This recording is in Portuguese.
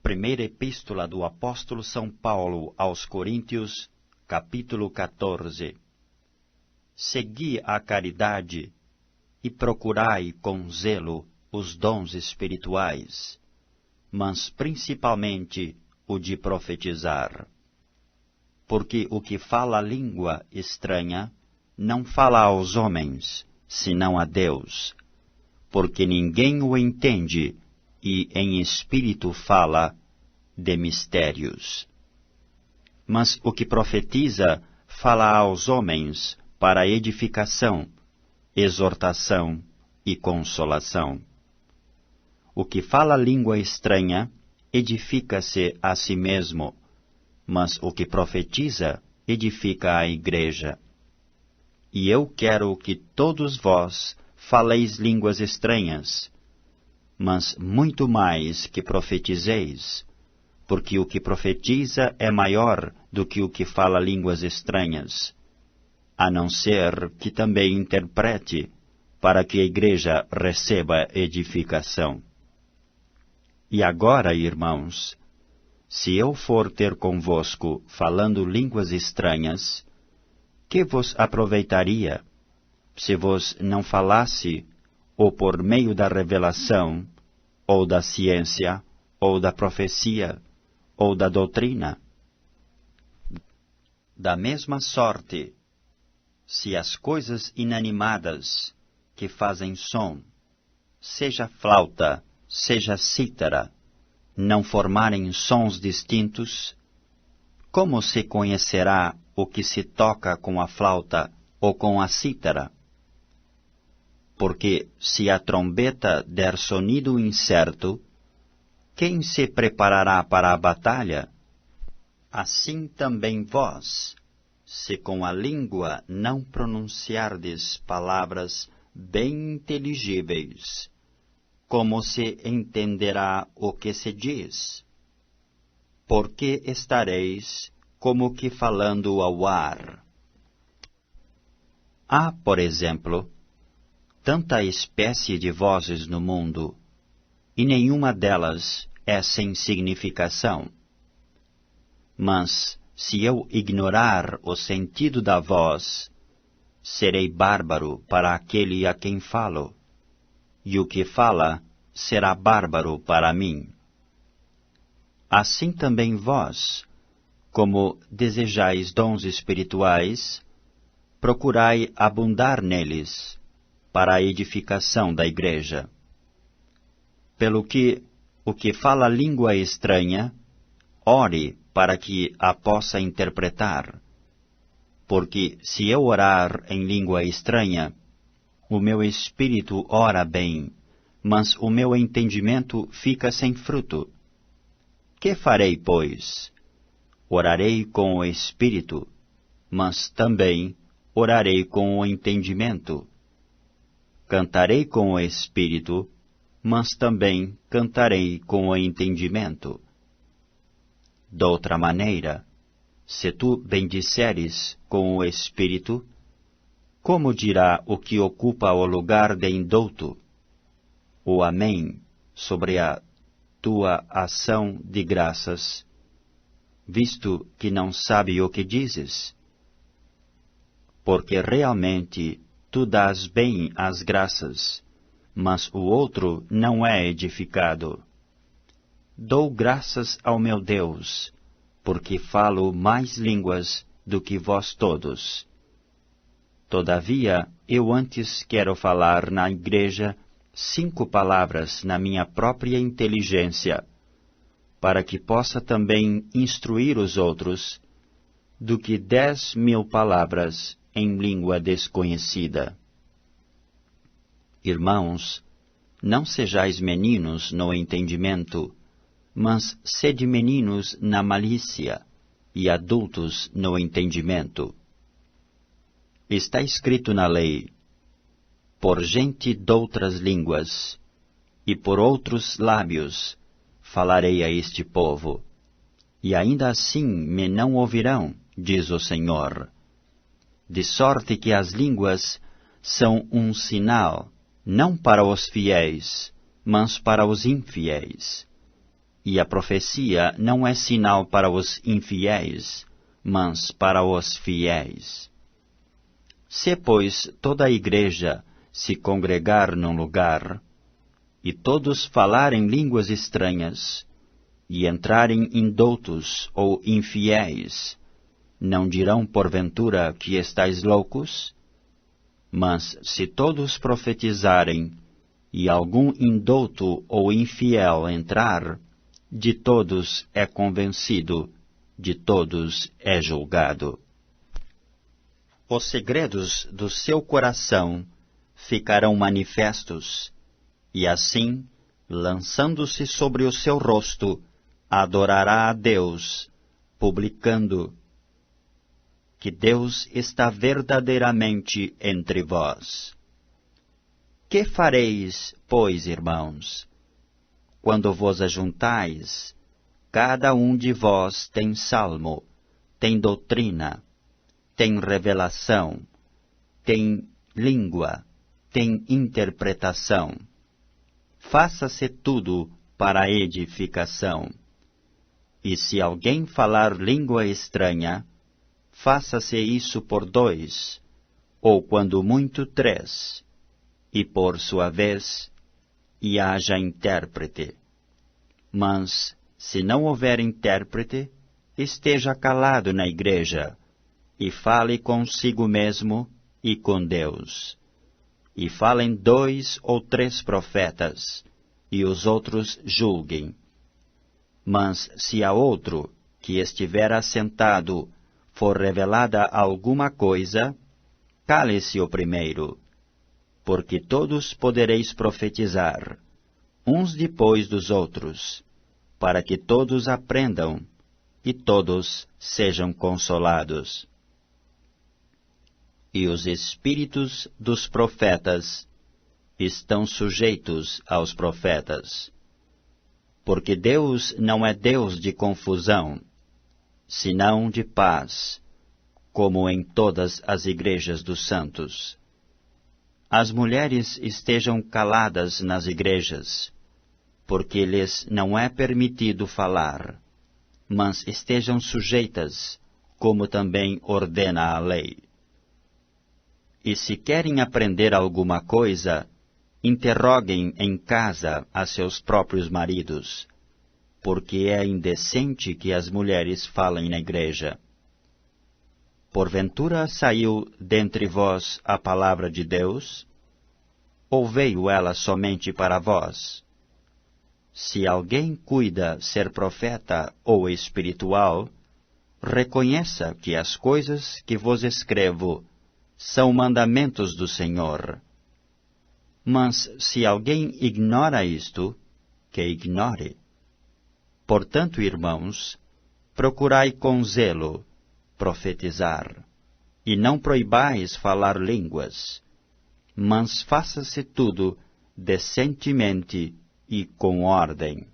Primeira Epístola do Apóstolo São Paulo aos Coríntios, capítulo 14. Segui a caridade e procurai com zelo os dons espirituais, mas principalmente o de profetizar. Porque o que fala língua estranha não fala aos homens, senão a Deus, porque ninguém o entende, e em espírito fala de mistérios. Mas o que profetiza fala aos homens para edificação, exortação e consolação. O que fala língua estranha edifica-se a si mesmo, mas o que profetiza edifica a igreja. E eu quero que todos vós faleis línguas estranhas, mas muito mais que profetizeis, porque o que profetiza é maior do que o que fala línguas estranhas, a não ser que também interprete, para que a igreja receba edificação. E agora, irmãos, se eu for ter convosco falando línguas estranhas, que vos aproveitaria, se vos não falasse, ou por meio da revelação, ou da ciência, ou da profecia, ou da doutrina? Da mesma sorte, se as coisas inanimadas que fazem som, seja flauta, seja cítara, não formarem sons distintos, como se conhecerá o que se toca com a flauta ou com a cítara? Porque se a trombeta der sonido incerto, quem se preparará para a batalha? Assim também vós, se com a língua não pronunciardes palavras bem inteligíveis, como se entenderá o que se diz? Porque estareis como que falando ao ar. Há, por exemplo, tanta espécie de vozes no mundo, e nenhuma delas é sem significação. Mas, se eu ignorar o sentido da voz, serei bárbaro para aquele a quem falo, e o que fala será bárbaro para mim. Assim também vós, como desejais dons espirituais, procurai abundar neles, para a edificação da igreja. Pelo que o que fala língua estranha, ore para que a possa interpretar. Porque se eu orar em língua estranha, o meu espírito ora bem, mas o meu entendimento fica sem fruto. Que farei, pois? Orarei com o espírito, mas também orarei com o entendimento. Cantarei com o espírito, mas também cantarei com o entendimento. Doutra maneira, se tu bendisseres com o espírito, como dirá o que ocupa o lugar de indouto? O Amém sobre a tua ação de graças, visto que não sabe o que dizes? Porque realmente tu dás bem as graças, mas o outro não é edificado. Dou graças ao meu Deus, porque falo mais línguas do que vós todos. Todavia, eu antes quero falar na igreja 5 palavras na minha própria inteligência, para que possa também instruir os outros, do que 10.000 palavras em língua desconhecida. Irmãos, não sejais meninos no entendimento, mas sede meninos na malícia, e adultos no entendimento. Está escrito na lei: por gente doutras línguas, e por outros lábios, falarei a este povo, e ainda assim me não ouvirão, diz o Senhor. De sorte que as línguas são um sinal, não para os fiéis, mas para os infiéis. E a profecia não é sinal para os infiéis, mas para os fiéis. Se, pois, toda a igreja se congregar num lugar, e todos falarem línguas estranhas, e entrarem indoutos ou infiéis, não dirão porventura que estáis loucos? Mas se todos profetizarem, e algum indouto ou infiel entrar, de todos é convencido, de todos é julgado. Os segredos do seu coração ficarão manifestos, e assim, lançando-se sobre o seu rosto, adorará a Deus, publicando que Deus está verdadeiramente entre vós. Que fareis, pois, irmãos? Quando vos ajuntais, cada um de vós tem salmo, tem doutrina, tem revelação, tem língua, tem interpretação. Faça-se tudo para a edificação. E se alguém falar língua estranha, faça-se isso por 2, ou quando muito 3, e por sua vez, e haja intérprete. Mas, se não houver intérprete, esteja calado na igreja, e fale consigo mesmo e com Deus. E falem 2 ou 3 profetas, e os outros julguem. Mas se a outro, que estiver assentado, for revelada alguma coisa, cale-se o primeiro, porque todos podereis profetizar, uns depois dos outros, para que todos aprendam e todos sejam consolados. E os espíritos dos profetas estão sujeitos aos profetas, porque Deus não é Deus de confusão, senão de paz, como em todas as igrejas dos santos. As mulheres estejam caladas nas igrejas, porque lhes não é permitido falar, mas estejam sujeitas, como também ordena a lei. E se querem aprender alguma coisa, interroguem em casa a seus próprios maridos, porque é indecente que as mulheres falem na igreja. Porventura saiu dentre vós a palavra de Deus? Ou veio ela somente para vós? Se alguém cuida ser profeta ou espiritual, reconheça que as coisas que vos escrevo são mandamentos do Senhor. Mas se alguém ignora isto, que ignore. Portanto, irmãos, procurai com zelo profetizar, e não proibais falar línguas, mas faça-se tudo decentemente e com ordem.